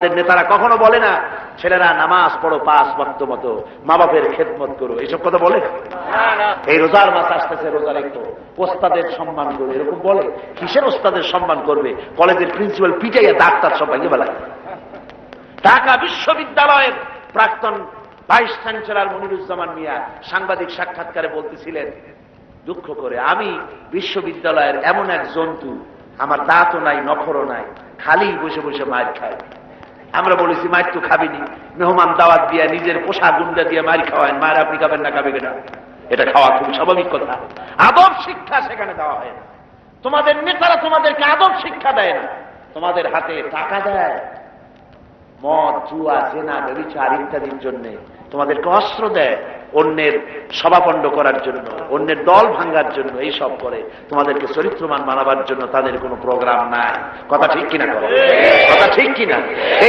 নেতারা কখনো বলে না ছেলেরা নামাজ পড়ো 5 ওয়াক্ত মতো, মা বাপের খেদমত করো, এইসব কথা বলে না। এই রোজার মাস আসতেছে, রোজা রেখো, ওস্তাদের সম্মান করো, এরকম বলে। কিসের ওস্তাদের সম্মান করবে? কলেজের প্রিন্সিপাল পিটাইয়া ডাক্তার সব ভাঙিয়ে বেলায়। ঢাকা বিশ্ববিদ্যালয়ের প্রাক্তন ভাইস চ্যান্সেলর মনিরুজ্জামান মিয়া সাংবাদিক সাক্ষাৎকারে বলতেছিলেন দুঃখ করে, আমি বিশ্ববিদ্যালয়ের এমন এক জন্তু, আমার দাঁতও নাই, নখরও নাই, খালি বসে বসে মার খায়। আমরা বলেছি মায়ের তো খাবিনি, মেহমান দাওয়াত দিয়ে নিজের পোশাক গুন্ডা দিয়ে মার খাওয়ায়, মায়ের আপনি খাবেন না, খাবে কিনা? এটা খাওয়া খুব স্বাভাবিক কথা। আদব শিক্ষা সেখানে দেওয়া হয় না। তোমাদের নেতারা তোমাদেরকে আদব শিক্ষা দেয় না, তোমাদের হাতে টাকা দেয় মদ, জুয়া, জেনা, ব্যভিচার ইত্যাদির জন্য, তোমাদেরকে অস্ত্র দেয় অন্যের সভাপণ্ড করার জন্য, অন্যের দল ভাঙ্গার জন্য, এইসব করে তোমাদেরকে চরিত্রবান বানাবার জন্য তাদের কোনো প্রোগ্রাম নাই। কথা ঠিক কিনা? কথা ঠিক কিনা? এই